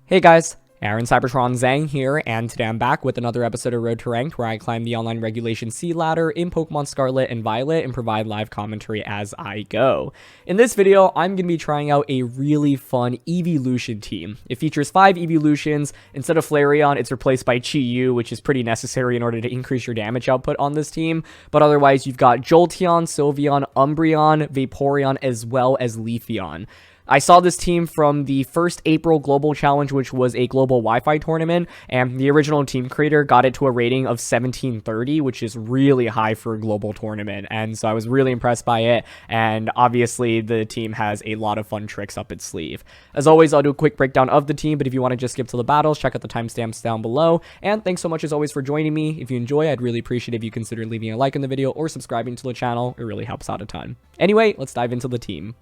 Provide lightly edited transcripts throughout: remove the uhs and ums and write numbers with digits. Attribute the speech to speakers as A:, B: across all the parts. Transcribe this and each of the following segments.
A: Hey guys, Aaron Cybertron Zhang here, and today I'm back with another episode of Road to Ranked where I climb the online regulation C ladder in Pokemon Scarlet and Violet and provide live commentary as I go. In this video, I'm going to be trying out a really fun Eeveelution team. It features 5 Eeveelutions. Instead of Flareon, it's replaced by Chi-Yu, which is pretty necessary in order to increase your damage output on this team. But otherwise, you've got Jolteon, Sylveon, Umbreon, Vaporeon, as well as Leafeon. I saw this team from the first April Global Challenge, which was a global Wi-Fi tournament, and the original team creator got it to a rating of 1730, which is really high for a global tournament, and so I was really impressed by it, and obviously the team has a lot of fun tricks up its sleeve. As always, I'll do a quick breakdown of the team, but if you want to just skip to the battles, check out the timestamps down below, and thanks so much as always for joining me. If you enjoy, I'd really appreciate if you consider leaving a like on the video or subscribing to the channel. It really helps out a ton. Anyway, let's dive into the team.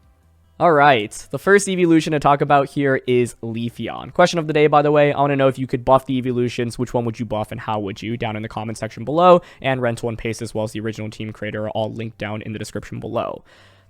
A: Alright, the first Eeveelution to talk about here is Leafeon. Question of the day, by the way, I want to know if you could buff the Eeveelutions, which one would you buff and how would you, down in the comment section below, and Rental and Pace as well as the original team creator are all linked down in the description below.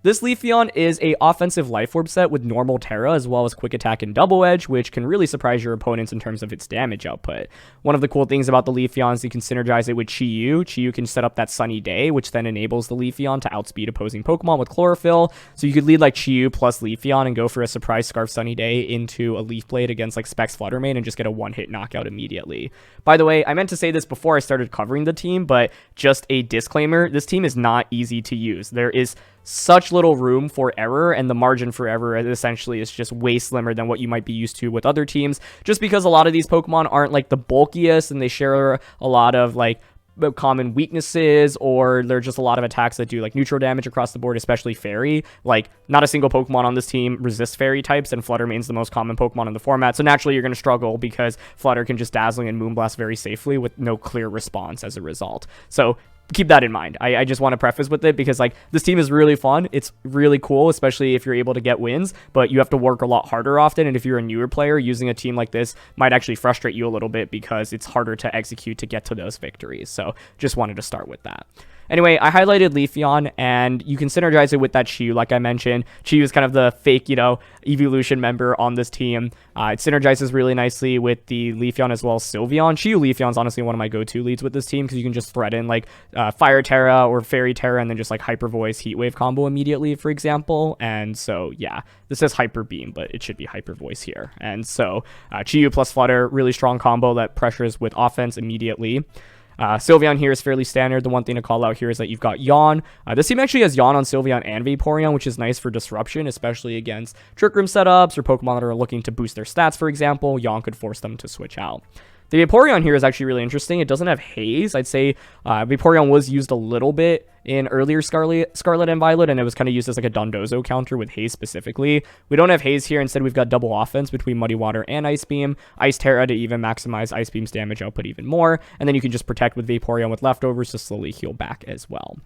A: This Leafeon is a offensive Life Orb set with normal Terra as well as quick attack and double edge, which can really surprise your opponents in terms of its damage output. One of the cool things about the Leafeon is you can synergize it with Chi-Yu. Chi-Yu can set up that Sunny Day, which then enables the Leafeon to outspeed opposing Pokemon with Chlorophyll. So you could lead like Chi-Yu plus Leafeon and go for a surprise Scarf Sunny Day into a Leaf Blade against like Specs Fluttermane and just get a one-hit knockout immediately. By the way, I meant to say this before I started covering the team, but just a disclaimer, this team is not easy to use. There is such little room for error, and the margin for error essentially is just way slimmer than what you might be used to with other teams, just because a lot of these Pokemon aren't like the bulkiest and they share a lot of like common weaknesses, or they're just a lot of attacks that do like neutral damage across the board, especially Fairy. Like, not a single Pokemon on this team resists Fairy types, and Fluttermane's the most common Pokemon in the format, so naturally you're going to struggle because Flutter can just Dazzling and Moonblast very safely with no clear response as a result. So keep that in mind. I just want to preface with it because like this team is really fun. It's really cool, especially if you're able to get wins, but you have to work a lot harder often. And if you're a newer player, using a team like this might actually frustrate you a little bit because it's harder to execute to get to those victories. So just wanted to start with that. Anyway, I highlighted Leafeon, and you can synergize it with that Chi-Yu, like I mentioned. Chi-Yu is kind of the fake, Eeveelution member on this team. It synergizes really nicely with the Leafeon as well as Sylveon. Chi-Yu Leafeon is honestly one of my go-to leads with this team because you can just threaten like Fire Terra or Fairy Terra and then just like Hyper Voice Heat Wave combo immediately, for example. And so, yeah, this says Hyper Beam, but it should be Hyper Voice here. And so, Chi-Yu plus Flutter, really strong combo that pressures with offense immediately. Sylveon here is fairly standard. The one thing to call out here is that you've got Yawn. This team actually has Yawn on Sylveon and Vaporeon, which is nice for disruption, especially against Trick Room setups or Pokemon that are looking to boost their stats, for example. Yawn could force them to switch out. The Vaporeon here is actually really interesting. It doesn't have Haze. I'd say Vaporeon was used a little bit in earlier Scarlet and Violet, and it was kind of used as like a Dondozo counter with Haze specifically. We don't have Haze here. Instead, we've got double offense between Muddy Water and Ice Beam, Ice Terra to even maximize Ice Beam's damage output even more, and then you can just protect with Vaporeon with leftovers to slowly heal back as well.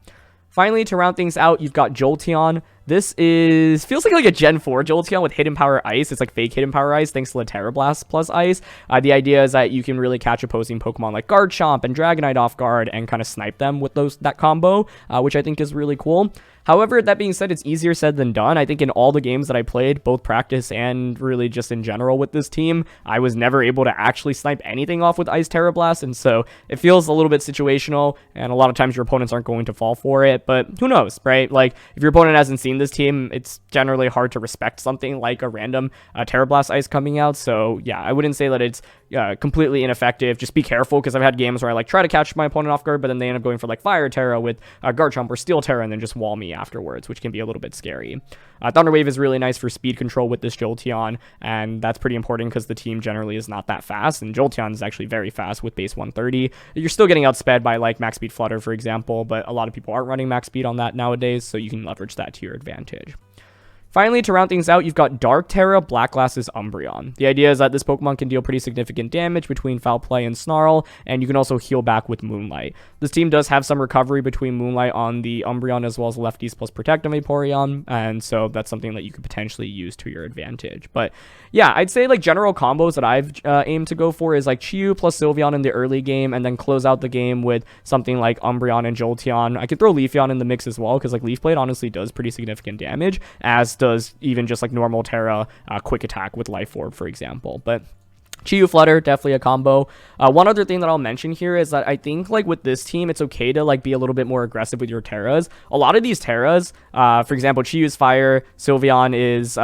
A: Finally, to round things out, you've got Jolteon. This feels like a Gen 4 Jolteon with Hidden Power Ice. It's like fake Hidden Power Ice thanks to the Terra Blast plus Ice. The idea is that you can really catch opposing Pokemon like Garchomp and Dragonite off guard and kind of snipe them with that combo, which I think is really cool. However, that being said, it's easier said than done. I think in all the games that I played, both practice and really just in general with this team, I was never able to actually snipe anything off with Ice Terra Blast, and so it feels a little bit situational, and a lot of times your opponents aren't going to fall for it, but who knows, right? Like, if your opponent hasn't seen this team, it's generally hard to respect something like a random Terra Blast Ice coming out, so yeah, I wouldn't say that it's completely ineffective. Just be careful, because I've had games where I like try to catch my opponent off guard, but then they end up going for like Fire Terra with Garchomp or Steel Terra and then just wall me afterwards, which can be a little bit scary. Thunder Wave is really nice for speed control with this Jolteon, and that's pretty important because the team generally is not that fast, and Jolteon is actually very fast with base 130. You're still getting outsped by like max speed Flutter, for example, but a lot of people aren't running max speed on that nowadays, so you can leverage that to your advantage. Finally, to round things out, you've got Dark Terra, Black Glasses, Umbreon. The idea is that this Pokemon can deal pretty significant damage between Foul Play and Snarl, and you can also heal back with Moonlight. This team does have some recovery between Moonlight on the Umbreon as well as Lefties plus Protect on Vaporeon, and so that's something that you could potentially use to your advantage. But yeah, I'd say like general combos that I've aimed to go for is like Chi-Yu plus Sylveon in the early game, and then close out the game with something like Umbreon and Jolteon. I could throw Leafeon in the mix as well, because like Leaf Blade honestly does pretty significant damage, as does even just like normal Terra quick attack with Life Orb, for example. But Chi-Yu Flutter, definitely a combo. One other thing that I'll mention here is that I think, like, with this team, it's okay to, like, be a little bit more aggressive with your Terras. A lot of these Terras, for example, Chi-Yu's Fire, Sylveon is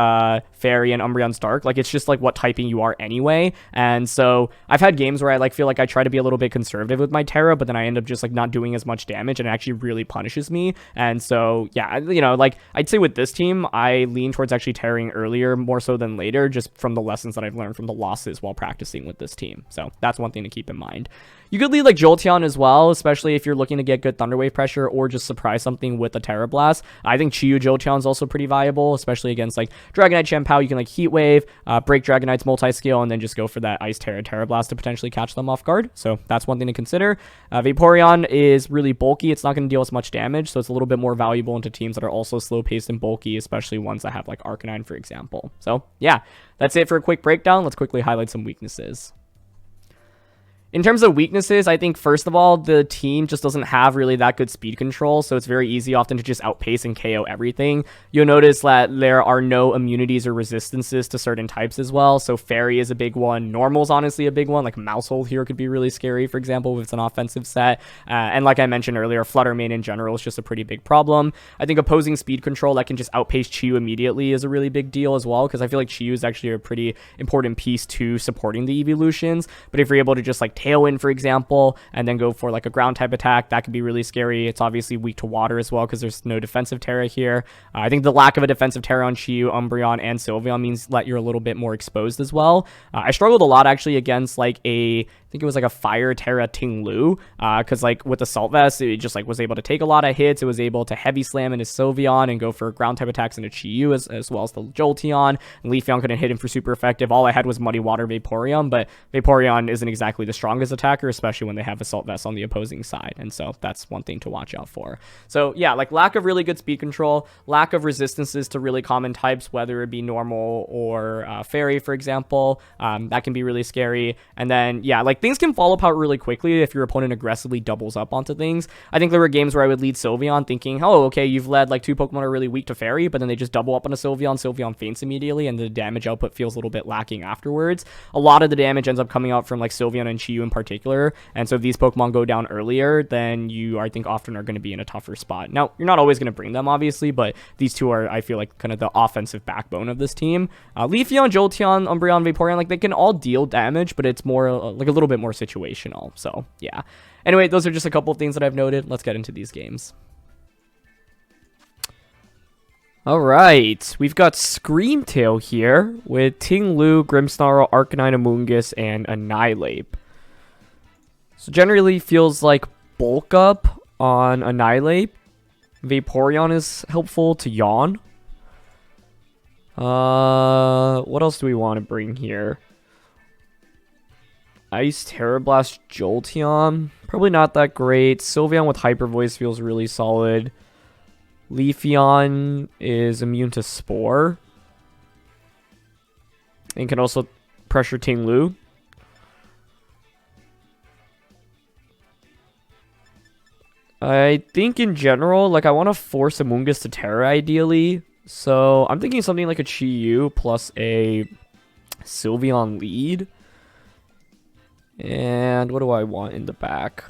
A: Fairy, and Umbreon's Dark. Like, it's just, like, what typing you are anyway. And so I've had games where I, like, feel like I try to be a little bit conservative with my Terra, but then I end up just, like, not doing as much damage, and it actually really punishes me. And so, yeah, you know, like, I'd say with this team, I lean towards actually Terraing earlier more so than later, just from the lessons that I've learned from the losses while practicing with this team. So that's one thing to keep in mind. You could lead like Jolteon as well, especially if you're looking to get good Thunder Wave pressure or just surprise something with a Terra Blast. I think Chi-Yu Jolteon is also pretty viable, especially against like Dragonite Chien-Pao. You can like Heat Wave, break Dragonite's multi-scale, and then just go for that Ice Terra Blast to potentially catch them off guard. So that's one thing to consider. Vaporeon is really bulky. It's not going to deal as much damage, so it's a little bit more valuable into teams that are also slow-paced and bulky, especially ones that have like Arcanine, for example. So yeah, that's it for a quick breakdown. Let's quickly highlight some weaknesses. In terms of weaknesses, I think, first of all, the team just doesn't have really that good speed control, so it's very easy often to just outpace and KO everything. You'll notice that there are no immunities or resistances to certain types as well, so Fairy is a big one. Normal's honestly a big one, like Mousehold here could be really scary, for example, if it's an offensive set. And like I mentioned earlier, Flutter Mane in general is just a pretty big problem. I think opposing speed control that can just outpace Chi-Yu immediately is a really big deal as well, because I feel like Chi-Yu is actually a pretty important piece to supporting the Eeveelutions, but if you're able to just like Tailwind, for example, and then go for like a ground type attack, that could be really scary. It's obviously weak to water as well because there's no defensive Terra here. I think the lack of a defensive Terra on Chi-Yu, Umbreon, and Sylveon means that you're a little bit more exposed as well. I struggled a lot actually against like I think it was like a Fire Terra Ting Lu, because like with Assault Vest, it just like was able to take a lot of hits. It was able to heavy slam into Sylveon and go for ground type attacks into Chi-Yu as well as the Jolteon. And Leafeon couldn't hit him for super effective. All I had was Muddy Water Vaporeon, but Vaporeon isn't exactly the strongest attacker, especially when they have Assault Vest on the opposing side. And so that's one thing to watch out for. So yeah, like lack of really good speed control, lack of resistances to really common types, whether it be normal or Fairy, for example. That can be really scary. And then yeah, like things can fall apart really quickly if your opponent aggressively doubles up onto things. I think there were games where I would lead Sylveon thinking, oh, okay, you've led like two Pokemon are really weak to Fairy, but then they just double up on a Sylveon faints immediately, and the damage output feels a little bit lacking afterwards. A lot of the damage ends up coming out from like Sylveon and Chi-Yu in particular, and so if these Pokemon go down earlier, then you, I think, often are going to be in a tougher spot. Now, you're not always going to bring them, obviously, but these two are, I feel like, kind of the offensive backbone of this team. Leafeon, Jolteon, Umbreon, Vaporeon, like they can all deal damage, but it's more like a little bit more situational. So yeah, anyway, those are just a couple of things that I've noted. Let's get into these games. All right, we've got Screamtail here with Ting Lu, Grimmsnarl, Arcanine, Amoonguss, and Annihilate. So generally feels like bulk up on Annihilate. Vaporeon is helpful to Yawn. What else do we want to bring here? Ice Terra Blast Jolteon, probably not that great. Sylveon with Hyper Voice feels really solid. Leafeon is immune to Spore and can also pressure Ting Lu. I think in general, like I want to force Amoonguss to Terra ideally. So I'm thinking something like a Chi-Yu plus a Sylveon lead. And what do I want in the back?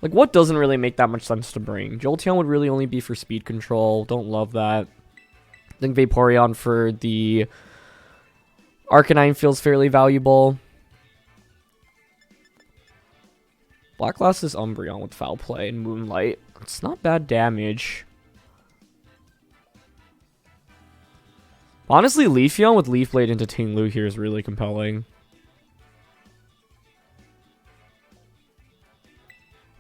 A: Like, what doesn't really make that much sense to bring? Jolteon would really only be for speed control. Don't love that. I think Vaporeon for the Arcanine feels fairly valuable. Black Glass is Umbreon with Foul Play and Moonlight. It's not bad damage. Honestly, Leafeon with Leaf Blade into Ting Lu here is really compelling.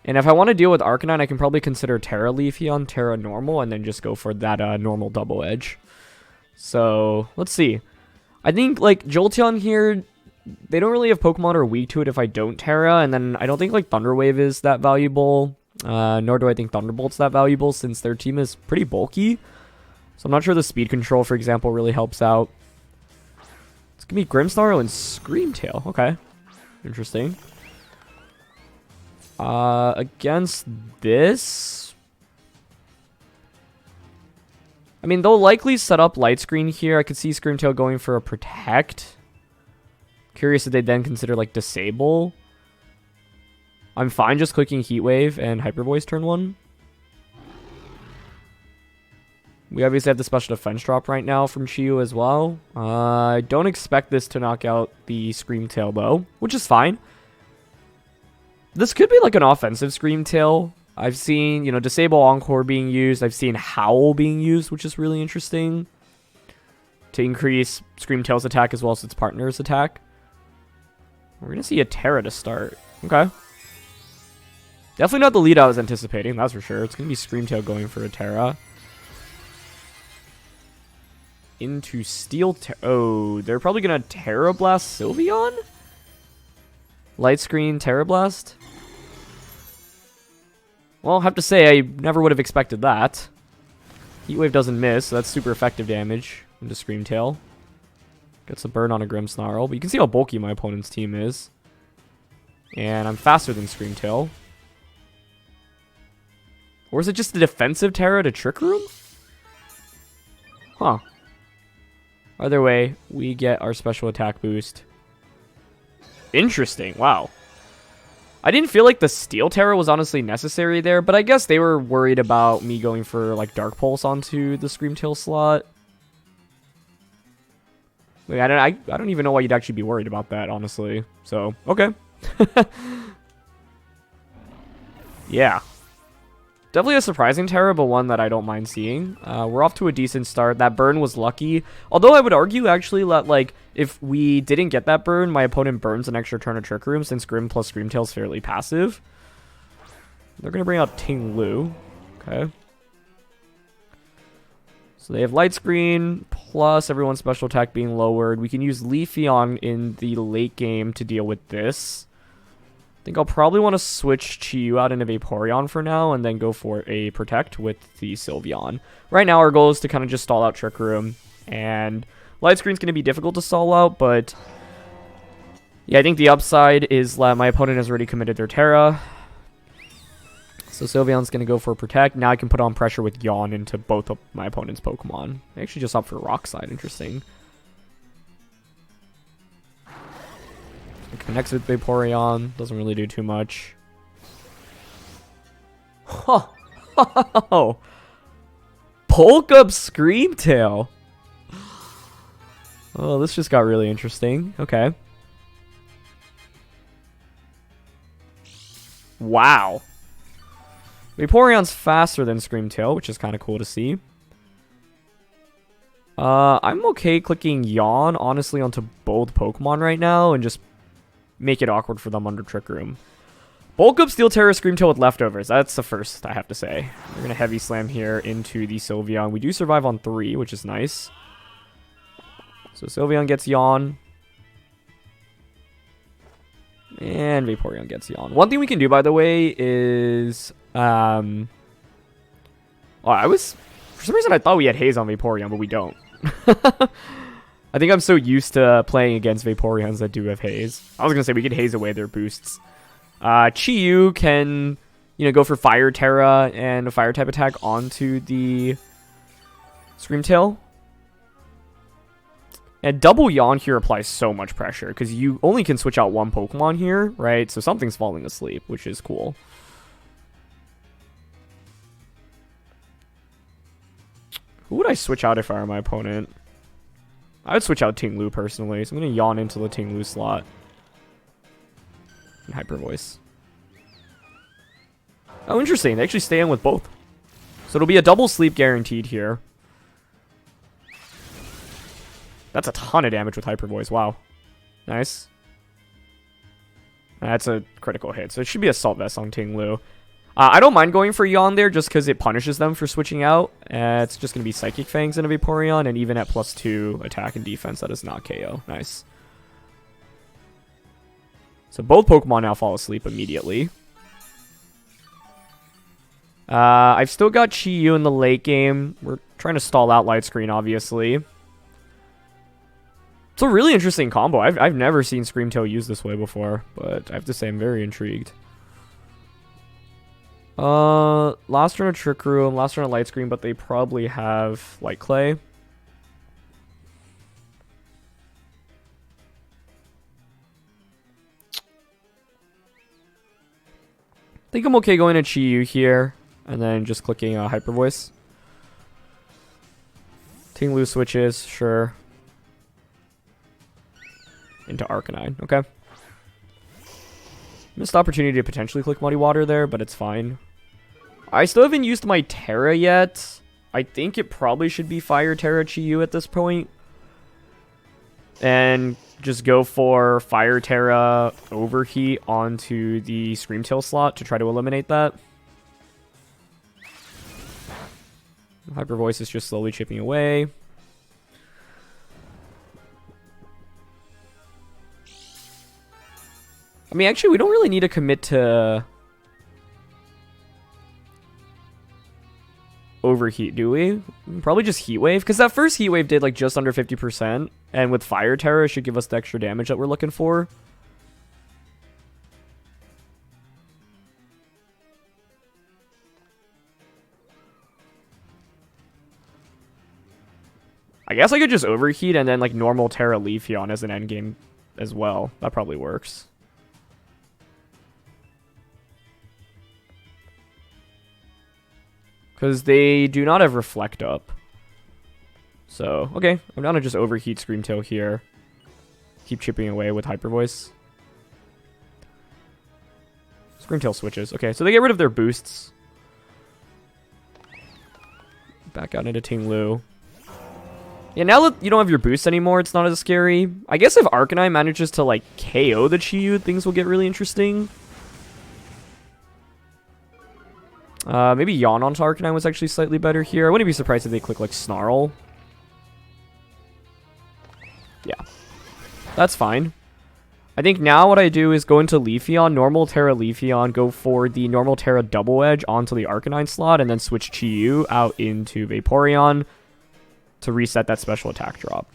A: And if I want to deal with Arcanine, I can probably consider Terra Leafeon, Terra Normal, and then just go for that normal double edge. So, let's see. I think, like, Jolteon here, they don't really have Pokemon that are weak to it if I don't Terra, and then I don't think, like, Thunder Wave is that valuable, nor do I think Thunderbolt's that valuable, since their team is pretty bulky. So I'm not sure the speed control, for example, really helps out. It's going to be Grimmsnarl and Screamtail. Okay. Interesting. Against this, I mean, they'll likely set up Light Screen here. I could see Screamtail going for a Protect. curious if they then consider like disable. I'm fine just clicking Heat Wave and Hyper Voice turn 1. We obviously have the special defense drop right now from Chi-Yu as well. I don't expect this to knock out the Scream Tail though, which is fine. This could be like an offensive Scream Tail. I've seen, you know, Disable Encore being used. I've seen Howl being used, which is really interesting. To increase Scream Tail's attack as well as its partner's attack. We're going to see a Terra to start. Okay. Definitely not the lead I was anticipating, that's for sure. It's going to be Scream Tail going for a Terra. Into Steel Terra. Oh, they're probably going to Terra Blast Sylveon? Light Screen Terra Blast? Well, I have to say, I never would have expected that. Heat Wave doesn't miss, so that's super effective damage into Scream Tail. Gets a burn on a Grimmsnarl, but you can see how bulky my opponent's team is. And I'm faster than Scream Tail. Or is it just a defensive Terra to Trick Room? Huh. Either way, we get our special attack boost. Interesting, wow. I didn't feel like the Steel Terra was honestly necessary there, but I guess they were worried about me going for like Dark Pulse onto the Scream Tail slot. Like, I don't even know why you'd actually be worried about that, honestly. So, okay. Yeah. Definitely a surprising Terra, but one that I don't mind seeing. We're off to a decent start. That burn was lucky. Although I would argue, actually, that, like, if we didn't get that burn, my opponent burns an extra turn of Trick Room, since Grim plus Scream Tail is fairly passive. They're going to bring out Ting Lu. Okay. So they have Light Screen, plus everyone's special attack being lowered. We can use Leafeon in the late game to deal with this. I think I'll probably want to switch Chi-Yu out into Vaporeon for now, and then go for a Protect with the Sylveon. Right now, our goal is to kind of just stall out Trick Room, and Light Screen's going to be difficult to stall out, but yeah, I think the upside is that my opponent has already committed their Terra. So Sylveon's going to go for Protect. Now I can put on pressure with Yawn into both of my opponent's Pokemon. I actually just opt for Rock Slide. Interesting. It connects with Vaporeon. Doesn't really do too much. Huh. Bulk up Scream Tail. Oh, this just got really interesting. Okay. Wow. Vaporeon's faster than Scream Tail, which is kind of cool to see. I'm okay clicking Yawn, honestly, onto both Pokemon right now, and just make it awkward for them under Trick Room. Bulk up Steel Terra Scream Tail with leftovers. That's the first, I have to say. We're going to Heavy Slam here into the Sylveon. We do survive on 3, which is nice. So Sylveon gets Yawn. And Vaporeon gets Yawn. One thing we can do, by the way, is... for some reason I thought we had Haze on Vaporeon, but we don't. I think I'm so used to playing against Vaporeons that do have Haze. I was gonna say we could Haze away their boosts. Chi-Yu can, you know, go for Fire Terra and a Fire type attack onto the Scream Tail. And double Yawn here applies so much pressure because you only can switch out one Pokemon here, right? So something's falling asleep, which is cool. Who would I switch out if I were my opponent? I would switch out Ting Lu personally, so I'm going to Yawn into the Ting Lu slot. And Hyper Voice. Oh, interesting. They actually stay in with both. So it'll be a double sleep guaranteed here. That's a ton of damage with Hyper Voice. Wow. Nice. That's a critical hit. So it should be Assault Vest on Ting Lu. I don't mind going for Yawn there just because it punishes them for switching out. It's just going to be Psychic Fangs in a Vaporeon, and even at +2 attack and defense, that is not KO. Nice. So both Pokemon now fall asleep immediately. I've still got Chi-Yu in the late game. We're trying to stall out Light Screen, obviously. It's a really interesting combo. I've never seen Scream Tail used this way before, but I have to say I'm very intrigued. Last turn of Trick Room, last turn of Light Screen, but they probably have Light Clay. think I'm okay going to Chi-Yu here, and then just clicking Hyper Voice. Ting-Lu switches, sure. Into Arcanine, okay. Missed opportunity to potentially click Muddy Water there, but it's fine. I still haven't used my Terra yet. I think it probably should be Fire Terra Chi-Yu at this point. And just go for Fire Terra Overheat onto the Screamtail slot to try to eliminate that. Hyper Voice is just slowly chipping away. I mean, actually, we don't really need to commit to Overheat, do we? Probably just Heat Wave, because that first Heat Wave did like just under 50%, and with Fire Terra, it should give us the extra damage that we're looking for. I guess I could just Overheat and then like normal Terra Leafeon as an endgame as well. That probably works. Because they do not have Reflect up. So, okay. I'm down to just Overheat Screamtail here. Keep chipping away with Hyper Voice. Screamtail switches. Okay, so they get rid of their boosts. Back out into Ting-Lu. Yeah, now that you don't have your boost anymore, it's not as scary. I guess if Arcanine manages to, like, KO the Chi-Yu, things will get really interesting. Maybe Yawn onto Arcanine was actually slightly better here. I wouldn't be surprised if they click, like, Snarl. Yeah. That's fine. I think now what I do is go into Leafeon, normal Terra Leafeon, go for the normal Terra Double Edge onto the Arcanine slot, and then switch Chi-Yu out into Vaporeon to reset that special attack drop.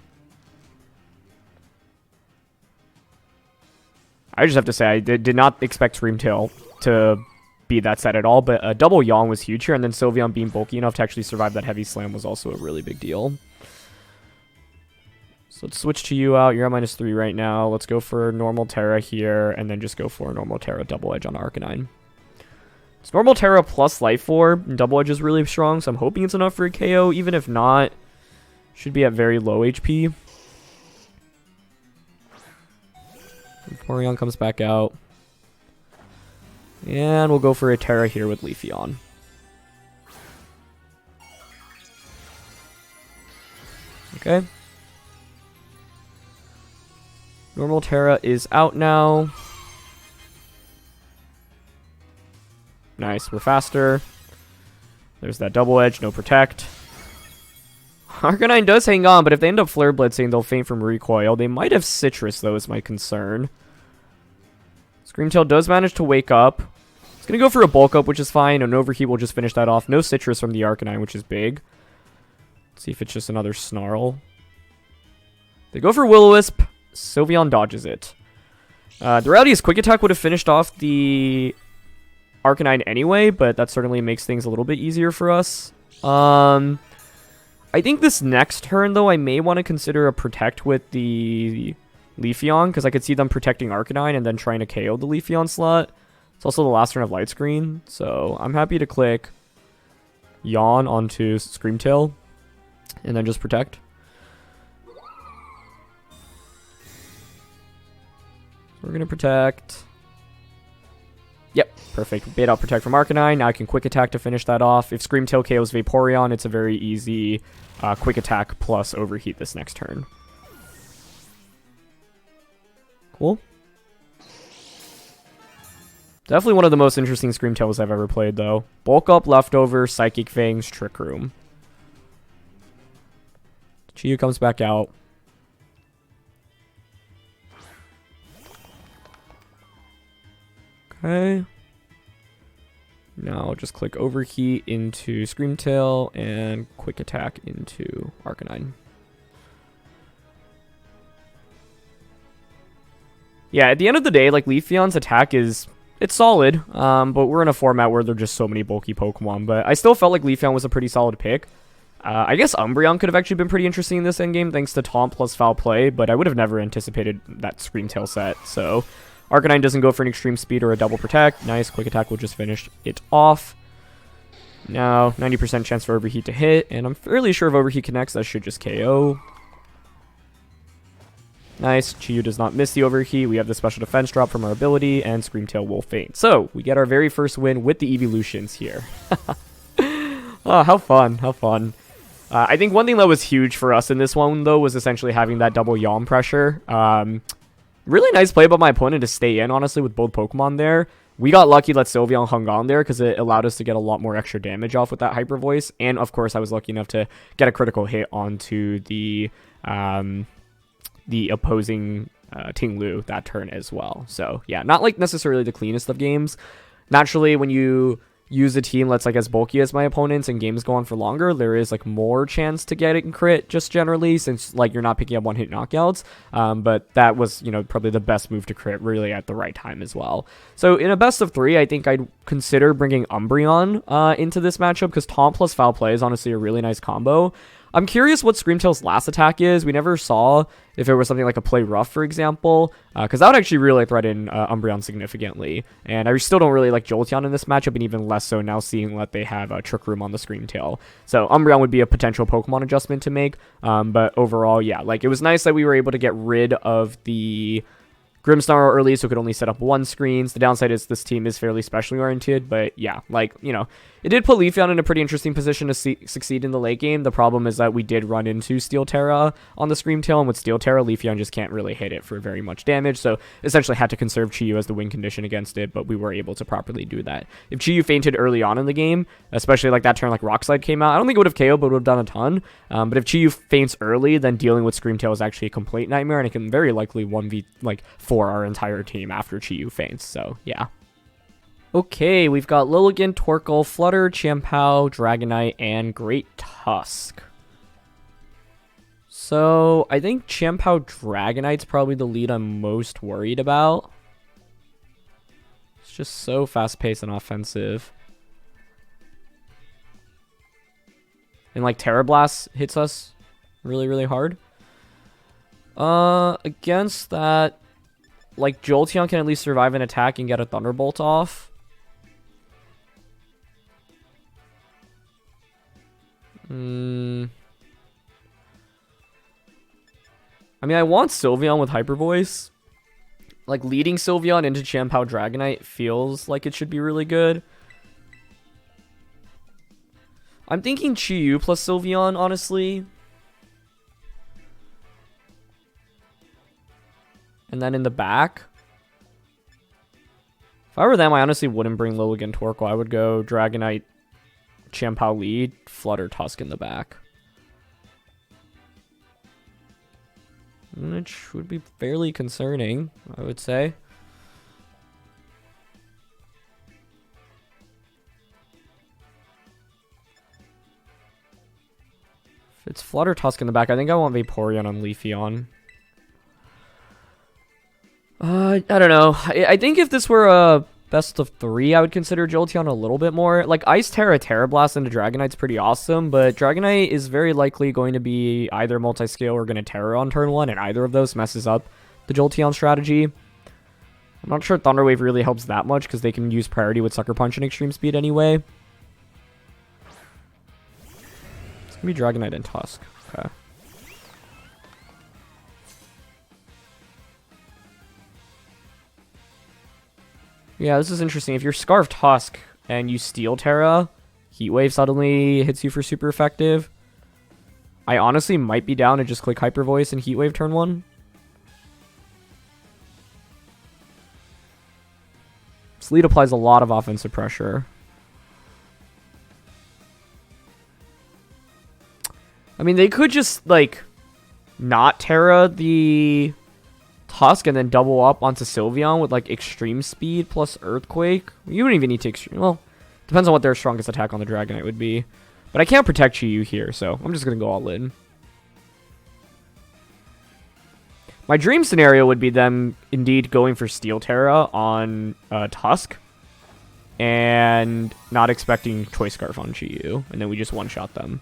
A: I just have to say, I did not expect Screamtail to be that set at all, but a double Yawn was huge here, and then Sylveon being bulky enough to actually survive that heavy slam was also a really big deal. So let's switch to you out. You're at -3 right now. Let's go for normal Terra here, and then just go for a normal Terra Double Edge on Arcanine. It's normal Terra plus Life Orb, and Double Edge is really strong, so I'm hoping it's enough for a KO. Even if not, should be at very low HP. Vaporeon comes back out. And we'll go for a Terra here with Leafeon. Okay. Normal Terra is out now. Nice, we're faster. There's that Double Edge, no Protect. Arcanine does hang on, but if they end up Flare Blitzing, they'll faint from Recoil. They might have Citrus, though, is my concern. Screamtail does manage to wake up. It's going to go for a Bulk Up, which is fine. An Overheat will just finish that off. No Citrus from the Arcanine, which is big. Let's see if it's just another Snarl. They go for Will-O-Wisp. Sylveon dodges it. The reality is Quick Attack would have finished off the Arcanine anyway, but that certainly makes things a little bit easier for us. I think this next turn, though, I may want to consider a Protect with the Leafeon, because I could see them protecting Arcanine and then trying to KO the Leafeon slot. It's also the last turn of Light Screen, so I'm happy to click Yawn onto Screamtail and then just Protect. We're going to Protect. Yep, perfect. Bait out Protect from Arcanine. Now I can Quick Attack to finish that off. If Screamtail KOs Vaporeon, it's a very easy Quick Attack plus Overheat this next turn. Cool. Definitely one of the most interesting Screamtails I've ever played, though. Bulk Up, Leftover, Psychic Fangs, Trick Room. Chi-Yu comes back out. Okay. Now I'll just click Overheat into Screamtail and Quick Attack into Arcanine. Yeah, at the end of the day, like, Leafeon's attack it's solid, but we're in a format where there are just so many bulky Pokemon, but I still felt like Leafeon was a pretty solid pick. I guess Umbreon could have actually been pretty interesting in this endgame thanks to Taunt plus Foul Play, but I would have never anticipated that Screamtail set, so Arcanine doesn't go for an extreme speed or a double protect. Nice, quick attack will just finish it off. Now, 90% chance for overheat to hit, and I'm fairly sure if overheat connects, that should just KO. Nice, Chi-Yu does not miss the overheat. We have the special defense drop from our ability, and Screamtail will faint. So, we get our very first win with the Eeveelutions here. Oh, how fun, how fun. I think one thing that was huge for us in this one, though, was essentially having that double yawn pressure. Really nice play by my opponent to stay in, honestly, with both Pokemon there. We got lucky that Sylveon hung on there because it allowed us to get a lot more extra damage off with that Hyper Voice. And, of course, I was lucky enough to get a critical hit onto the opposing Ting-Lu that turn as well. So, yeah, not, like, necessarily the cleanest of games. Naturally, when you use a team that's like as bulky as my opponents and games go on for longer, there is like more chance to get it in crit just generally, since like you're not picking up one-hit knockouts. But that was, you know, probably the best move to crit really at the right time as well. So in a best of 3, I think I'd consider bringing Umbreon into this matchup, because Taunt plus Foul Play is honestly a really nice combo. I'm curious what Screamtail's last attack is. We never saw if it was something like a Play Rough, for example, because that would actually really threaten Umbreon significantly. And I still don't really like Jolteon in this matchup, and even less so now seeing that they have a Trick Room on the Screamtail. So Umbreon would be a potential Pokemon adjustment to make. But overall, yeah, like it was nice that we were able to get rid of the Grimmsnarl early, so it could only set up one screens. The downside is this team is fairly specially oriented, but yeah, like, you know, it did put Leafeon in a pretty interesting position to succeed in the late game. The problem is that we did run into Steel Terra on the Screamtail, and with Steel Terra, Leafeon just can't really hit it for very much damage, so essentially had to conserve Chi-Yu as the win condition against it, but we were able to properly do that. If Chi-Yu fainted early on in the game, especially like that turn like Rock Slide came out, I don't think it would have KO'd, but it would have done a ton. But if Chi-Yu faints early, then dealing with Screamtail is actually a complete nightmare, and it can very likely 1v4 our entire team after Chi-Yu faints, so yeah. Okay, we've got Lilligant, Torkoal, Flutter, Chien-Pao, Dragonite, and Great Tusk. So, I think Chien-Pao Dragonite's probably the lead I'm most worried about. It's just so fast-paced and offensive. And, like, Terra Blast hits us really, really hard. Against that, like, Jolteon can at least survive an attack and get a Thunderbolt off. I mean, I want Sylveon with Hyper Voice. Like, leading Sylveon into Chien-Pao Dragonite feels like it should be really good. I'm thinking Chi-Yu plus Sylveon, honestly. And then in the back, if I were them, I honestly wouldn't bring Lilligant Torkoal. I would go Dragonite, Chien-Pao lead, Flutter, Tusk in the back. Which would be fairly concerning, I would say. If it's Flutter, Tusk in the back, I think I want Vaporeon on Leafeon. I don't know. I think if this were a best of 3, I would consider Jolteon a little bit more. Like, Ice Terra, Terra Blast into Dragonite's pretty awesome, but Dragonite is very likely going to be either multi-scale or going to Terra on turn 1, and either of those messes up the Jolteon strategy. I'm not sure Thunder Wave really helps that much, because they can use priority with Sucker Punch and Extreme Speed anyway. It's going to be Dragonite and Tusk. Okay. Yeah, this is interesting. If you're Scarf Tusk and you Steel Terra, Heat Wave suddenly hits you for super effective. I honestly might be down to just click Hyper Voice and Heat Wave turn 1. Sleet applies a lot of offensive pressure. I mean, they could just, like, not Terra the Tusk and then double up onto Sylveon with like Extreme Speed plus Earthquake. You don't even need to extreme. Well, depends on what their strongest attack on the Dragonite would be. But I can't protect Chi-Yu here, so I'm just gonna go all in. My dream scenario would be them indeed going for Steel Terra on Tusk and not expecting Choice Scarf on Chi-Yu, and then we just one-shot them.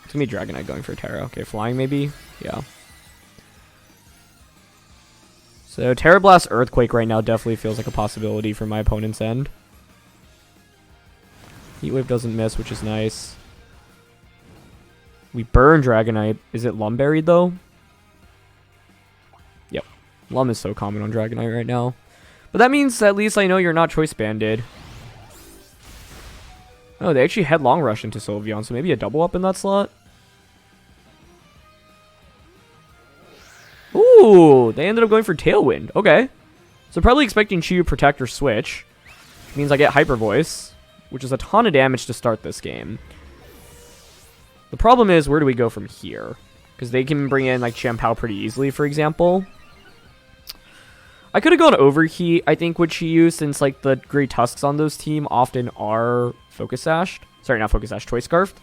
A: It's gonna be Dragonite going for Terra. Okay, flying maybe? Yeah. So Terra Blast Earthquake right now definitely feels like a possibility for my opponent's end. Heat Wave doesn't miss, which is nice. We burn Dragonite. Is it Lumburied though? Yep. Lum is so common on Dragonite right now. But that means at least I know you're not Choice Banded. Oh, they actually Headlong Rush into Sylveon, so maybe a double up in that slot? Ooh, they ended up going for Tailwind. Okay. So probably expecting Chi-Yu Protect or Switch. Which means I get Hyper Voice, which is a ton of damage to start this game. The problem is, where do we go from here? Because they can bring in, like, Champao pretty easily, for example. I could have gone Overheat, I think, with Chi-Yu, since, like, the Great Tusks on those team often are Focus Sashed. Sorry, not Focus Sashed, Choice Scarfed.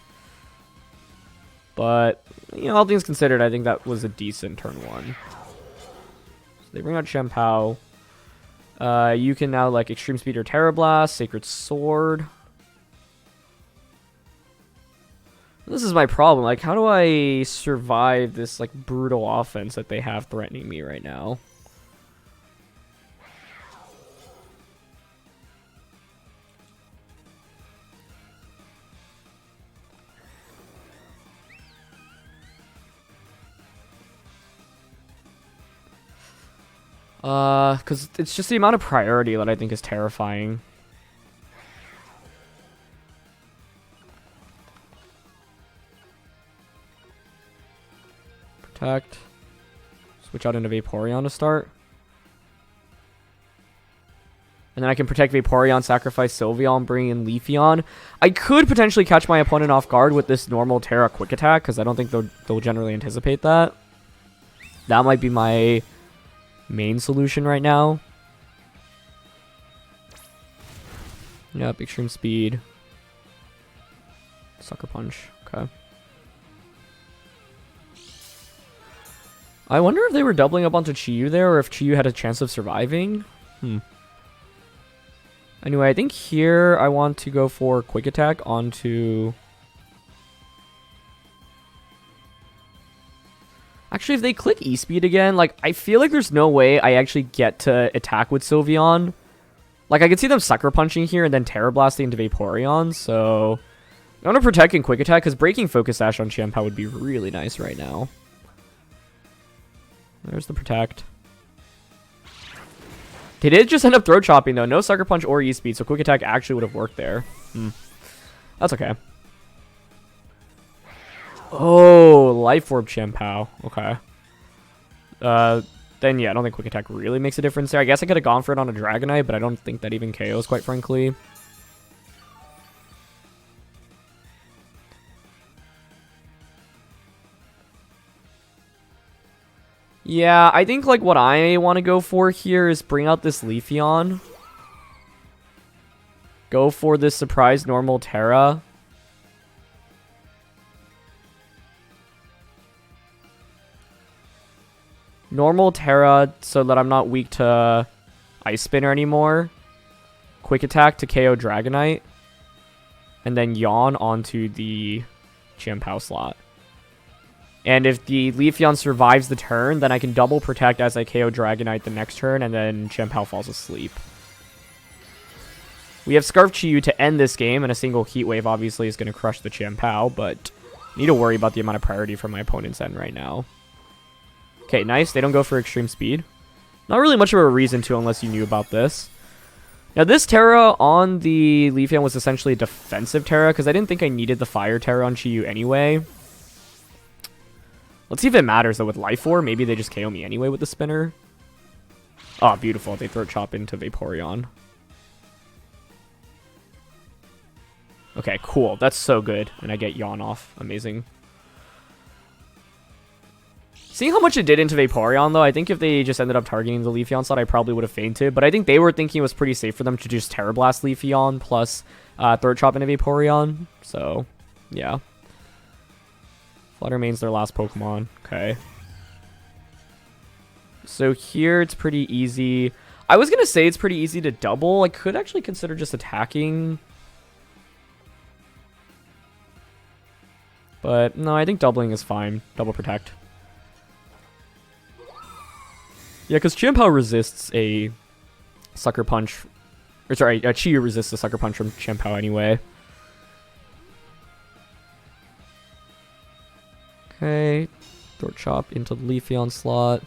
A: But, you know, all things considered, I think that was a decent turn one. So they bring out Champao. You can now, like, Extreme Speed or Terra Blast, Sacred Sword. This is my problem. Like, how do I survive this, like, brutal offense that they have threatening me right now? Because it's just the amount of priority that I think is terrifying. Protect. Switch out into Vaporeon to start. And then I can protect Vaporeon, sacrifice Sylveon, bring in Leafeon. I could potentially catch my opponent off guard with this normal Terra Quick Attack, because I don't think they'll generally anticipate that. That might be my main solution right now. Yep, Extreme Speed. Sucker Punch. Okay. I wonder if they were doubling up onto Chi-Yu there, or if Chi-Yu had a chance of surviving. Anyway, I think here I want to go for Quick Attack onto... Actually, if they click E-Speed again, like, I feel like there's no way I actually get to attack with Sylveon. Like, I could see them Sucker Punching here and then Terra Blasting into Vaporeon, so... I want to protect and Quick Attack, because breaking Focus Sash on Champao would be really nice right now. There's the Protect. They did just end up Throat Chopping, though. No Sucker Punch or E-Speed, so Quick Attack actually would have worked there. That's okay. Oh, Life Orb Champao. Okay. Then, yeah, I don't think Quick Attack really makes a difference there. I guess I could have gone for it on a Dragonite, but I don't think that even KOs, quite frankly. Yeah, I think, like, what I want to go for here is bring out this Leafeon. Go for this Surprise Normal Terra. Normal Terra so that I'm not weak to Ice Spinner anymore. Quick Attack to KO Dragonite. And then Yawn onto the Champao slot. And if the Leafeon survives the turn, then I can double protect as I KO Dragonite the next turn, and then Champao falls asleep. We have Scarf Chi-Yu to end this game, and a single Heat Wave obviously is going to crush the Champao, but need to worry about the amount of priority from my opponent's end right now. Okay, nice. They don't go for Extreme Speed. Not really much of a reason to unless you knew about this. Now, this Terra on the Leafeon was essentially a defensive Terra, because I didn't think I needed the Fire Terra on Chi-Yu anyway. Let's see if it matters, though, with Life Orb. Maybe they just KO me anyway with the Spinner. Oh, beautiful. They Throat Chop into Vaporeon. Okay, cool. That's so good. And I get Yawn off. Amazing. Seeing how much it did into Vaporeon, though, I think if they just ended up targeting the Leafeon slot, I probably would have fainted. But I think they were thinking it was pretty safe for them to just Terra Blast Leafeon plus Throat Chop into Vaporeon. So, yeah. Fluttermane's their last Pokemon. Okay. So here it's pretty easy. I was going to say it's pretty easy to double. I could actually consider just attacking. But no, I think doubling is fine. Double protect. Yeah, because Chien-Pao resists a Sucker Punch. Or sorry, Chi-Yu resists a Sucker Punch from Chien-Pao anyway. Okay. Throw Chop into the Leafeon slot.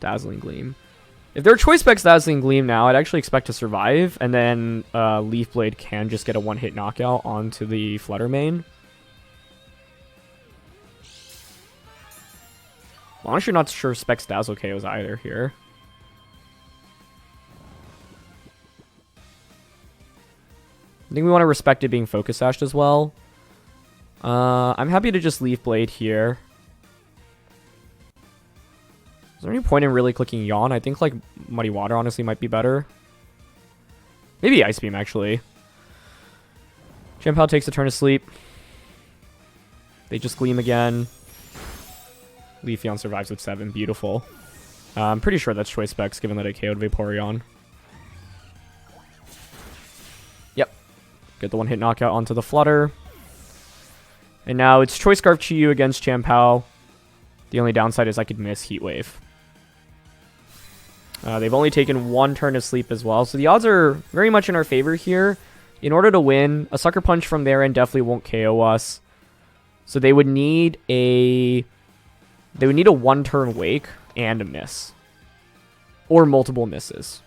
A: Dazzling Gleam. If their Choice Specs Dazzling Gleam now, I'd actually expect to survive, and then Leaf Blade can just get a one-hit knockout onto the Flutter main. I'm honestly not sure Specs Dazzle KOs either here. I think we want to respect it being Focus Sashed as well. I'm happy to just Leaf Blade here. Is there any point in really clicking Yawn? I think like Muddy Water honestly might be better. Maybe Ice Beam actually. Chien-Pao takes a turn to sleep. They just Gleam again. Leafeon survives with 7. Beautiful. I'm pretty sure that's Choice Specs given that it KO'd Vaporeon. Yep. Get the one-hit knockout onto the Flutter. And now it's Choice Scarf Chi-Yu against Chien-Pao. The only downside is I could miss Heat Wave. They've only taken 1 turn of sleep as well, so the odds are very much in our favor here. In order to win, a Sucker Punch from their end definitely won't KO us. So they would need a 1-turn Wake and a miss. Or multiple misses.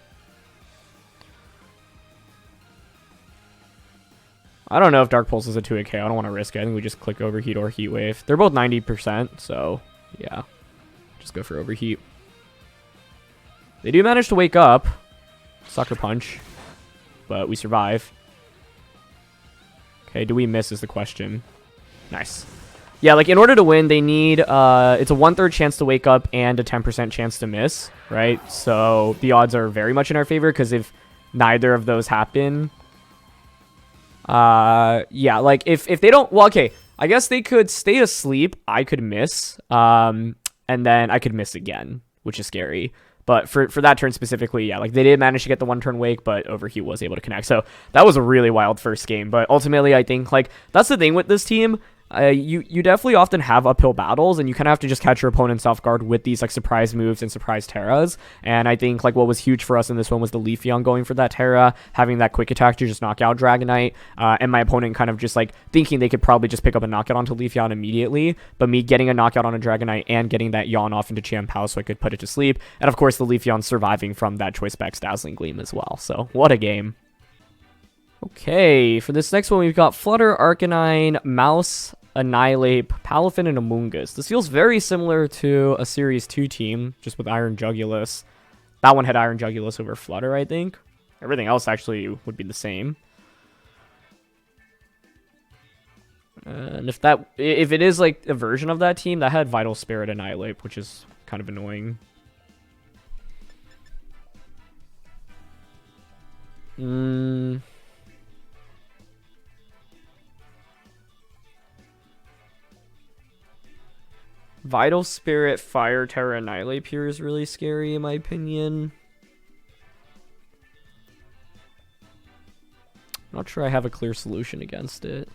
A: I don't know if Dark Pulse is a 2-hit KO. I don't want to risk it. I think we just click Overheat or Heat Wave. They're both 90%, so yeah. Just go for Overheat. They do manage to wake up. Sucker Punch. But we survive. Okay, do we miss is the question. Nice. Yeah, like in order to win, they need, it's a 1/3 chance to wake up and a 10% chance to miss, right? So the odds are very much in our favor because if neither of those happen, yeah, like if they don't, well, okay, I guess they could stay asleep. I could miss, and then I could miss again, which is scary. But for that turn specifically, yeah, like they did manage to get the 1-turn Wake, but Overheat was able to connect. So that was a really wild first game. But ultimately, I think like that's the thing with this team. You definitely often have uphill battles, and you kind of have to just catch your opponents off guard with these like surprise moves and surprise Terras. And I think like what was huge for us in this one was the Leafeon going for that Terra, having that quick attack to just knock out Dragonite, and my opponent kind of just like thinking they could probably just pick up a knockout onto Leafeon immediately, but me getting a knockout on a Dragonite and getting that Yawn off into Chien-Pao so I could put it to sleep, and of course the Leafeon surviving from that Choice Specs Dazzling Gleam as well. So what a game. Okay, for this next one, we've got Flutter, Arcanine, Mouse, Annihilate, Palafin, and Amoonguss. This feels very similar to a Series 2 team, just with Iron Jugulus. That one had Iron Jugulus over Flutter, I think. Everything else actually would be the same. And if it is like a version of that team, that had Vital Spirit Annihilate, which is kind of annoying. Vital Spirit, Fire, Terra, Annihilate Pure is really scary in my opinion. Not sure I have a clear solution against it.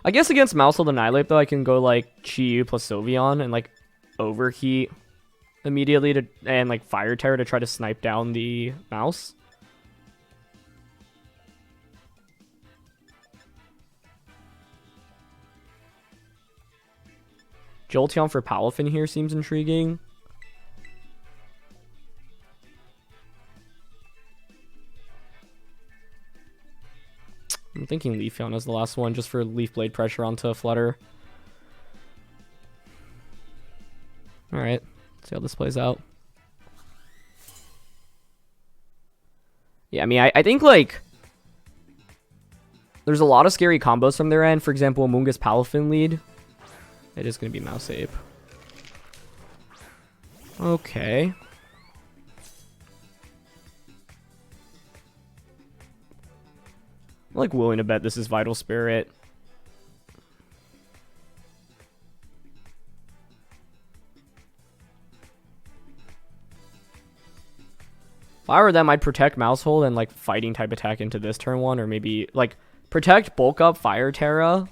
A: I guess against Mouse with Annihilate though, I can go like Chi-Yu plus Sylveon and like Overheat immediately to and like Fire Terror to try to snipe down the Mouse. Jolteon for Palafin here seems intriguing. I'm thinking Leafeon is the last one just for Leaf Blade pressure onto Flutter. Alright. See how this plays out. Yeah, I mean, I think, like, there's a lot of scary combos from their end. For example, Amoonguss Palafin lead. It is going to be Mouse Ape. Okay. I'm, like, willing to bet this is Vital Spirit. If I were them, I'd protect Mousehold and like fighting type attack into this turn 1, or maybe like protect, bulk up, Fire Terra.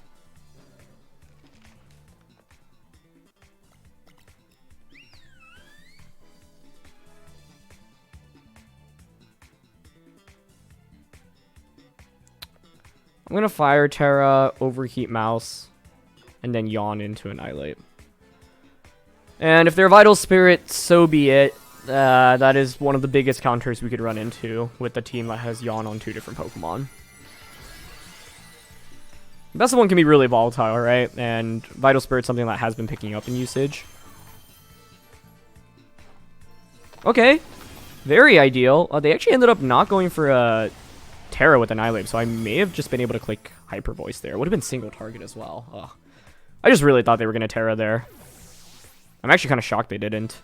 A: I'm gonna Fire Terra, Overheat Mouse, and then Yawn into Annihilate. And if they're Vital Spirit, so be it. That is one of the biggest counters we could run into with a team that has Yawn on 2 different Pokemon. The best one can be really volatile, right? And Vital Spirit's something that has been picking up in usage. Okay. Very ideal. They actually ended up not going for a Terra with Annihilate, so I may have just been able to click Hyper Voice there. Would have been single target as well. Ugh. I just really thought they were going to Terra there. I'm actually kind of shocked they didn't.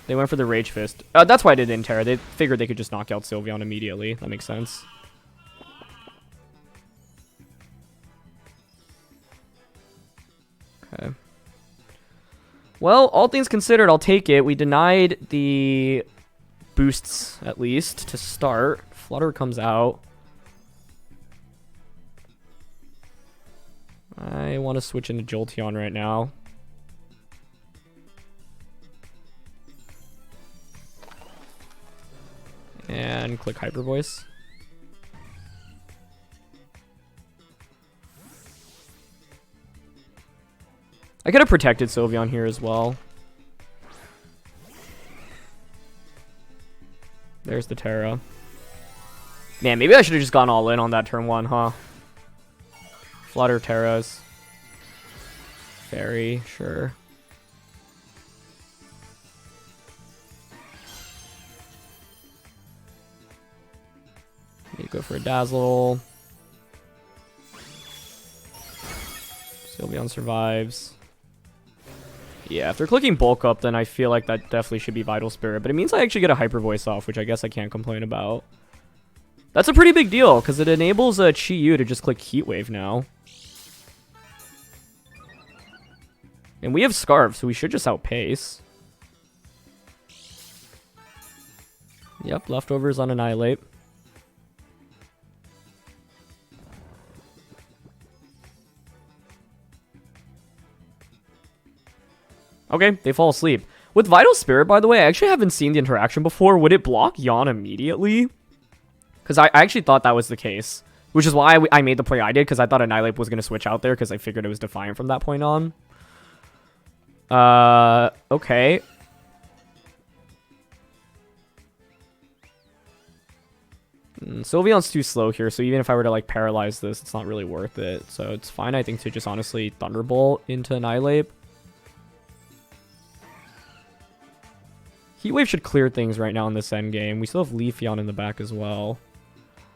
A: They went for the Rage Fist. That's why they didn't Terra. They figured they could just knock out Sylveon immediately. That makes sense. Okay. Well, all things considered, I'll take it. We denied the boosts, at least, to start. Flutter comes out. I want to switch into Jolteon right now. And click Hyper Voice. I could have protected Sylveon here as well. There's the Terra. Man, maybe I should have just gone all in on that turn 1, huh? Flutter Terras. Fairy, sure. Maybe go for a Dazzle. Sylveon survives. Yeah, if they're clicking Bulk Up, then I feel like that definitely should be Vital Spirit. But it means I actually get a Hyper Voice off, which I guess I can't complain about. That's a pretty big deal, because it enables a Chi-Yu to just click Heat Wave now. And we have Scarf, so we should just outpace. Yep, leftovers on Annihilate. Okay, they fall asleep. With Vital Spirit, by the way, I actually haven't seen the interaction before. Would it block Yawn immediately? Because I actually thought that was the case. Which is why I made the play I did, because I thought Annihilate was going to switch out there, because I figured it was Defiant from that point on. Okay. Sylveon's too slow here, so even if I were to, like, paralyze this, it's not really worth it. So it's fine, I think, to just honestly Thunderbolt into Annihilate. Heatwave should clear things right now in this endgame. We still have Leafeon in the back as well.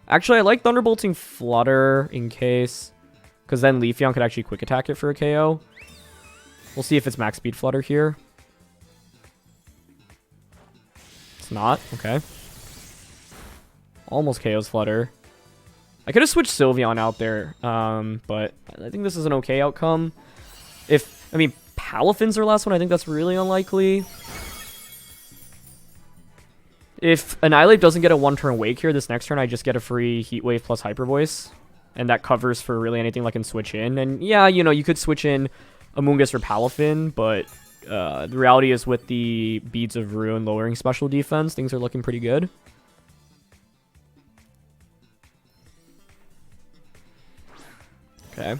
A: Actually, I like Thunderbolting Flutter in case, because then Leafeon could actually quick attack it for a KO. We'll see if it's max speed Flutter here. It's not. Okay. Almost KOs Flutter. I could have switched Sylveon out there, but I think this is an okay outcome. I mean, Palafin's our last one. I think that's really unlikely. If Annihilate doesn't get a 1-turn Wake here, this next turn I just get a free Heat Wave plus Hyper Voice. And that covers for really anything like in switch in. And yeah, you know, you could switch in Amoonguss or Palafin, but the reality is with the Beads of Ruin lowering special defense, things are looking pretty good. Okay.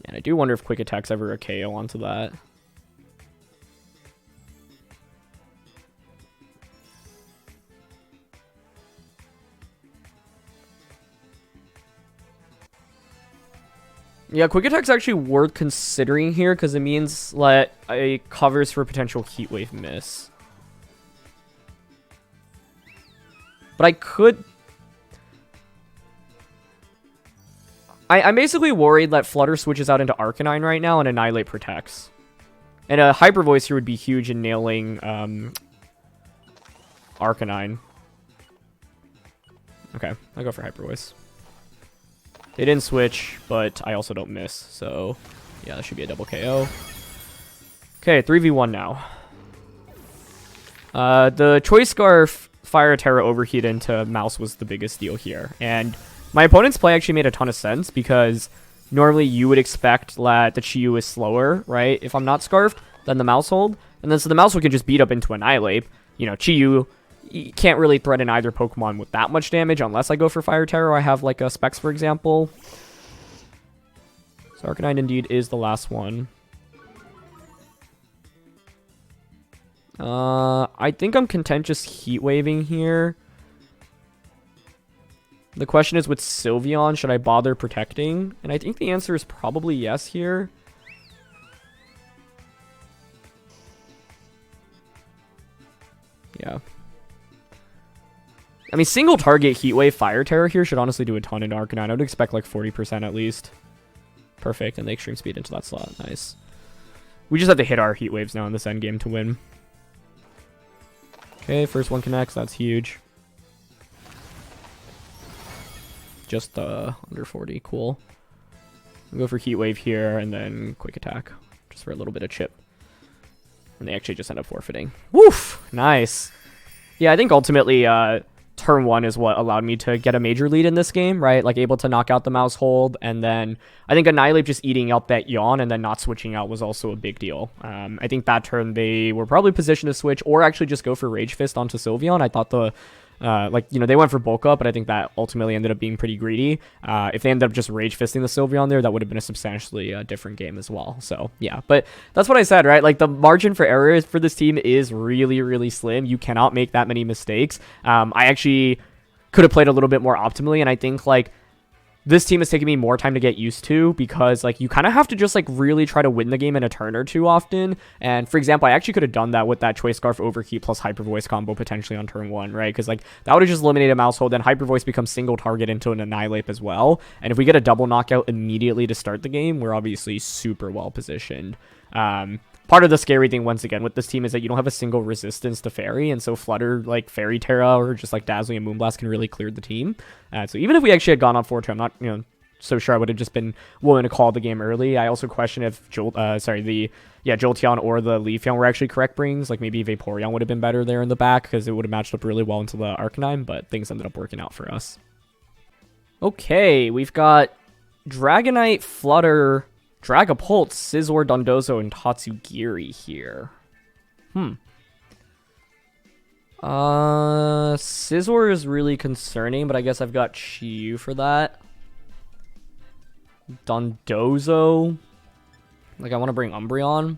A: And I do wonder if Quick Attack's ever a KO onto that. Yeah, Quick Attack's actually worth considering here because it means that it covers for potential Heat Wave miss. But I could... I'm basically worried that Flutter switches out into Arcanine right now and Annihilate protects. And a Hyper Voice here would be huge in nailing Arcanine. Okay, I'll go for Hyper Voice. They didn't switch, but I also don't miss, so Yeah, that should be a double KO. Okay, 3v1 now. The Choice Scarf Fire Terra Overheat into Mouse was the biggest deal here. And my opponent's play actually made a ton of sense because normally you would expect that the Chi-Yu is slower, right? If I'm not Scarfed, than the Mouse hold. And then so the Mouse hold can just beat up into Annihilate. You know, Chi-Yu can't really threaten either Pokemon with that much damage unless I go for Fire Terra or I have like a Specs, for example. So Arcanine indeed is the last one. I think I'm content just Heat Waving here. The question is with Sylveon, should I bother protecting? And I think the answer is probably yes here. Yeah. I mean, single target Heat Wave Fire Terror here should honestly do a ton in Arcanine. I would expect like 40% at least. Perfect, and the extreme speed into that slot. Nice. We just have to hit our Heat Waves now in this endgame to win. Okay, first one connects. That's huge. Just under 40. Cool. We'll go for Heat Wave here and then Quick Attack. Just for a little bit of chip. And they actually just end up forfeiting. Woof! Nice. Yeah, I think ultimately turn 1 is what allowed me to get a major lead in this game, right? Like able to knock out the Mouse hold. And then I think Annihilate just eating up that Yawn and then not switching out was also a big deal. I think that turn they were probably positioned to switch or actually just go for Rage Fist onto Sylveon. I thought the... like, you know, they went for bulk up, but I think that ultimately ended up being pretty greedy. If they ended up just Rage Fisting the Sylveon there, that would have been a substantially different game as well. So, yeah. But that's what I said, right? Like, the margin for error for this team is really, really slim. You cannot make that many mistakes. I actually could have played a little bit more optimally, and I think, like, this team is taking me more time to get used to because, like, you kind of have to just, like, really try to win the game in a turn or two often. And, for example, I actually could have done that with that Choice Scarf Overheat plus Hyper Voice combo potentially on turn 1, right? Because, like, that would have just eliminated a Mouse hold, then Hyper Voice becomes single target into an Annihilate as well. And if we get a double knockout immediately to start the game, we're obviously super well positioned. Part of the scary thing, once again, with this team is that you don't have a single resistance to Fairy, and so Flutter, like Fairy Terra, or just like Dazzling and Moonblast can really clear the team. So even if we actually had gone on 4-2, I'm not, you know, so sure I would have just been willing to call the game early. I also question if Jolteon or the Leafeon were actually correct brings. Like maybe Vaporeon would have been better there in the back because it would have matched up really well into the Arcanine, but things ended up working out for us. Okay, we've got Dragonite, Flutter, Dragapult, Scizor, Dondozo, and Tatsugiri here. Scizor is really concerning, but I guess I've got Chi-Yu for that. Dondozo. Like, I want to bring Umbreon.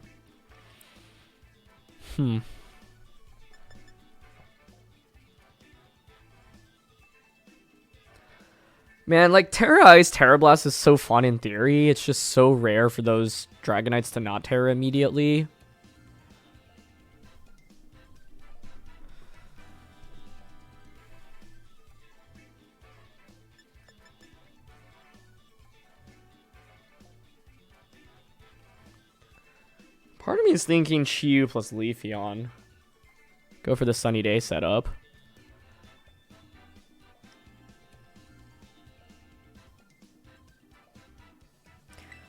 A: Man, like, Terra Ice, Terra Blast is so fun in theory. It's just so rare for those Dragonites to not Terra immediately. Part of me is thinking Chi-Yu plus Leafeon. Go for the Sunny Day setup.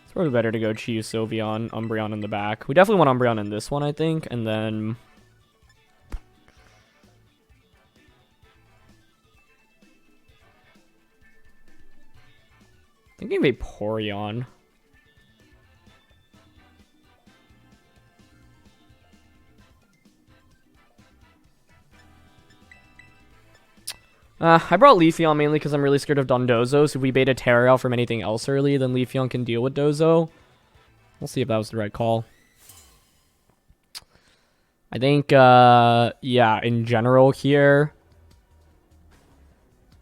A: It's probably better to go Chi-Yu, Sylveon, Umbreon in the back. We definitely want Umbreon in this one, I think. And then... thinking Vaporeon. I brought Leafeon mainly because I'm really scared of Dondozo, so if we bait a Terra out from anything else early, then Leafeon can deal with Dozo. We'll see if that was the right call. I think, yeah, in general here...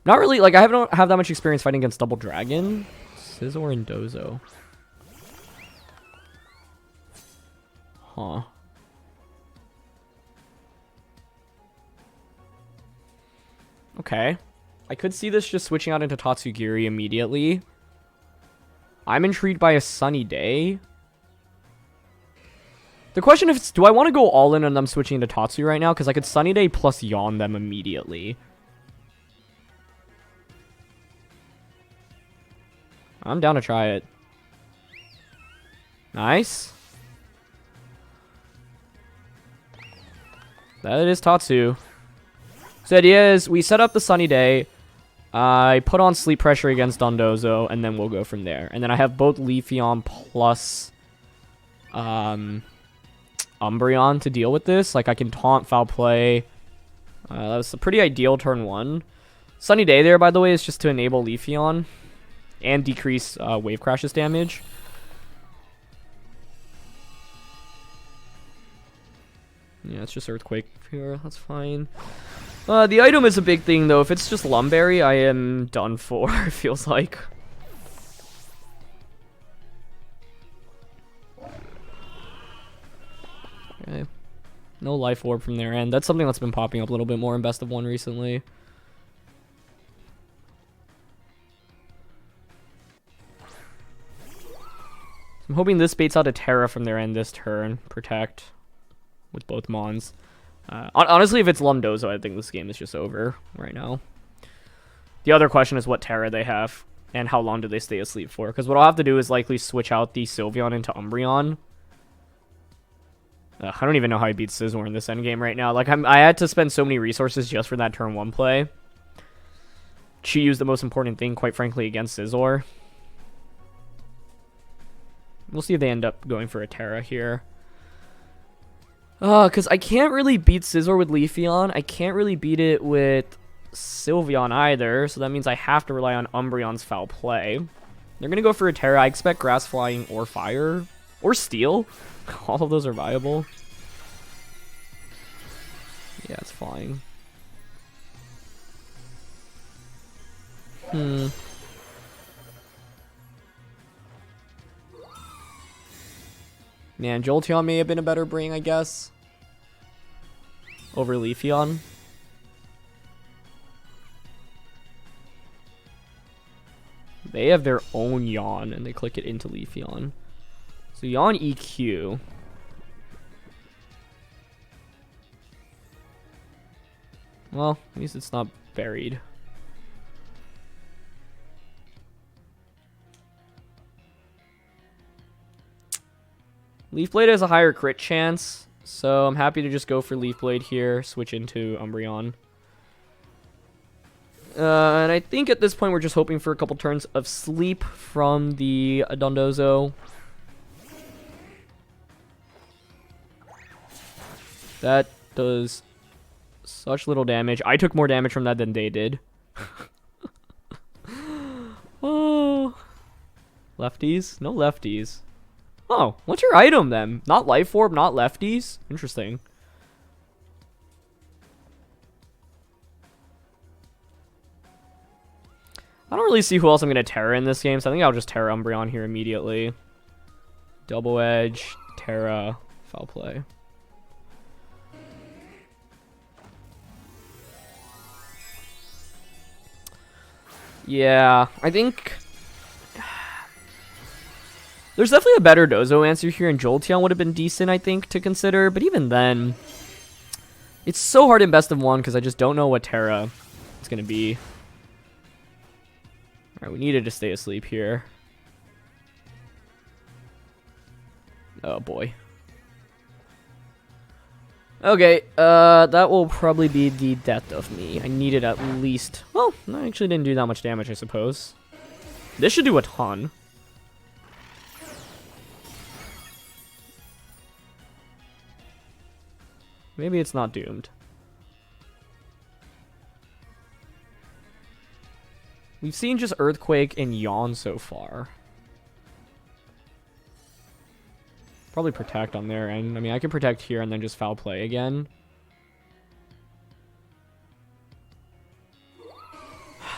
A: not really, like, I don't have that much experience fighting against Double Dragon. Scizor and Dozo. Huh. Okay. I could see this just switching out into Tatsugiri immediately. I'm intrigued by a Sunny Day. The question is, do I want to go all in on them switching into Tatsu right now? Because I could Sunny Day plus Yawn them immediately. I'm down to try it. Nice. That is Tatsu. So the idea is we set up the sunny day. I put on sleep pressure against Dondozo, and then we'll go from there. And then I have both Leafeon plus Umbreon to deal with this. Like, I can taunt, foul play. That was a pretty ideal turn 1. Sunny Day there, by the way, is just to enable Leafeon and decrease Wave Crash's damage. Yeah, it's just Earthquake here. That's fine. The item is a big thing, though. If it's just Lumberry, I am done for, it feels like. Okay. No Life Orb from their end. That's something that's been popping up a little bit more in Best of 1 recently. I'm hoping this baits out a Terra from their end this turn. Protect with both Mons. Honestly, if it's Lumdozo, I think this game is just over right now. The other question is what Terra they have and how long do they stay asleep for. Because what I'll have to do is likely switch out the Sylveon into Umbreon. I don't even know how he beats Scizor in this endgame right now. Like, I had to spend so many resources just for that turn 1 play. Chi-Yu's the most important thing, quite frankly, against Scizor. We'll see if they end up going for a Terra here. Because I can't really beat Scizor with Leafeon. I can't really beat it with Sylveon either. So that means I have to rely on Umbreon's foul play. They're going to go for a Terra. I expect Grass Flying or Fire. Or Steel. All of those are viable. Yeah, it's flying. Man, Jolteon may have been a better bring, I guess. Over Leafeon. They have their own Yawn, and they click it into Leafeon. So Yawn EQ. Well, at least it's not buried. Leaf Blade has a higher crit chance, so I'm happy to just go for Leaf Blade here, switch into Umbreon. And I think at this point we're just hoping for a couple turns of sleep from the Dondozo. That does such little damage. I took more damage from that than they did. Oh. Lefties? No lefties. Oh, what's your item then? Not Life Orb, not lefties? Interesting. I don't really see who else I'm going to Terra in this game, so I think I'll just Terra Umbreon here immediately. Double Edge, Terra, Foul Play. Yeah, I think there's definitely a better Dozo answer here, and Jolteon would have been decent, I think, to consider. But even then, it's so hard in Best of 1 because I just don't know what Terra it's going to be. Alright, we needed to stay asleep here. Oh, boy. Okay, that will probably be the death of me. I needed at least... Well, I actually didn't do that much damage, I suppose. This should do a ton. Maybe it's not doomed. We've seen just Earthquake and Yawn so far. Probably Protect on their end. I mean, I can Protect here and then just Foul Play again.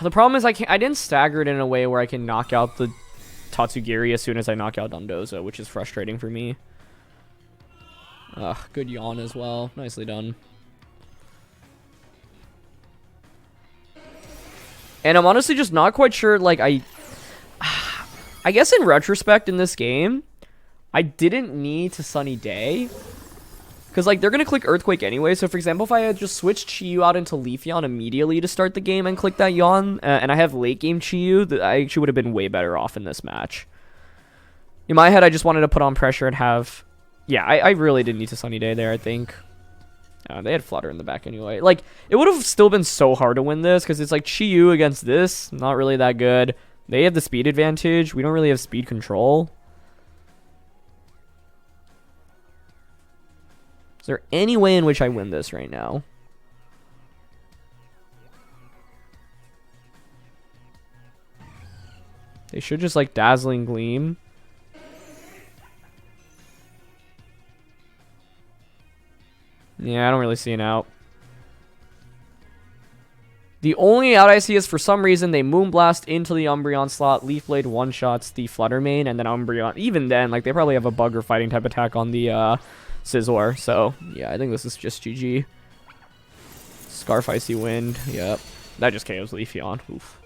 A: The problem is I didn't stagger it in a way where I can knock out the Tatsugiri as soon as I knock out Dondozo, which is frustrating for me. Ugh, good Yawn as well. Nicely done. And I'm honestly just not quite sure, like, I guess in retrospect in this game, I didn't need to Sunny Day. Because, like, they're going to click Earthquake anyway. So, for example, if I had just switched Chi-Yu out into Leafeon immediately to start the game and click that Yawn, and I have late game Chi-Yu, I actually would have been way better off in this match. In my head, I just wanted to put on pressure and have... Yeah, I really didn't need to Sunny Day there, I think. They had Flutter in the back anyway. Like, it would have still been so hard to win this, because it's like Chi-Yu against this. Not really that good. They have the speed advantage. We don't really have speed control. Is there any way in which I win this right now? They should just, like, Dazzling Gleam. Yeah, I don't really see an out. The only out I see is for some reason they Moonblast into the Umbreon slot, Leaf Blade one-shots the Flutter Mane, and then Umbreon. Even then, like, they probably have a bug or fighting type attack on the Scizor. So, yeah, I think this is just GG. Scarf Icy Wind. Yep. That just KOs Leafeon. Oof.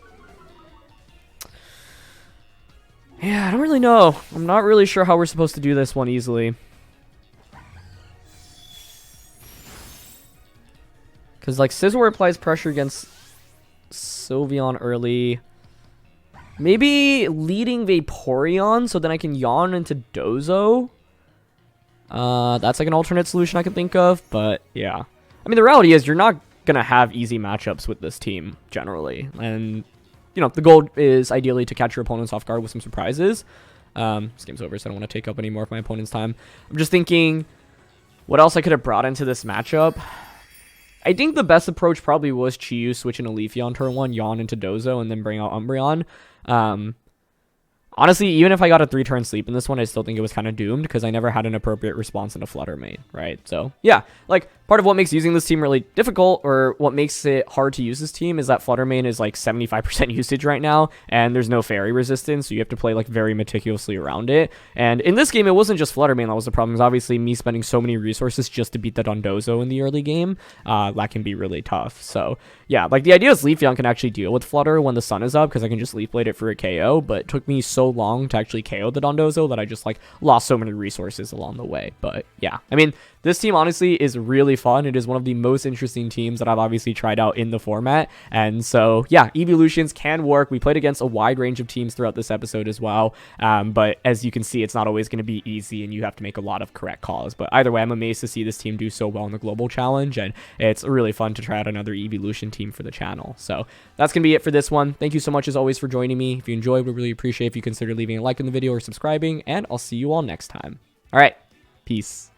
A: Yeah, I don't really know. I'm not really sure how we're supposed to do this one easily. Because, like, Scizor applies pressure against Sylveon early. Maybe leading Vaporeon so then I can yawn into Dozo. That's, like, an alternate solution I can think of. But, yeah. I mean, the reality is you're not going to have easy matchups with this team, generally. And, you know, the goal is ideally to catch your opponents off guard with some surprises. This game's over, so I don't want to take up any more of my opponent's time. I'm just thinking what else I could have brought into this matchup. I think the best approach probably was Chi-Yu switching to Leafeon turn 1, yawn into Dozo, and then bring out Umbreon. Honestly, even if I got a 3-turn sleep in this one, I still think it was kind of doomed because I never had an appropriate response in a Flutter Mane, right? So, yeah, like, part of what makes using this team really difficult, or what makes it hard to use this team, is that Flutter Mane is, like, 75% usage right now, and there's no fairy resistance, so you have to play, like, very meticulously around it. And in this game, it wasn't just Flutter Mane that was the problem. It was obviously me spending so many resources just to beat the Dondozo in the early game. That can be really tough. So, yeah, like, the idea is Leafeon can actually deal with Flutter when the sun is up, because I can just Leaf Blade it for a KO, but it took me so long to actually KO the Dondozo that I just, like, lost so many resources along the way. But yeah, I mean, this team honestly is really fun. It is one of the most interesting teams that I've obviously tried out in the format. And so, yeah, Eeveelutions can work. We played against a wide range of teams throughout this episode as well. But as you can see, it's not always going to be easy and you have to make a lot of correct calls. But either way, I'm amazed to see this team do so well in the global challenge. And it's really fun to try out another Eeveelution team for the channel. So that's going to be it for this one. Thank you so much as always for joining me. If you enjoyed, we'd really appreciate if you consider leaving a like in the video or subscribing. And I'll see you all next time. All right. Peace.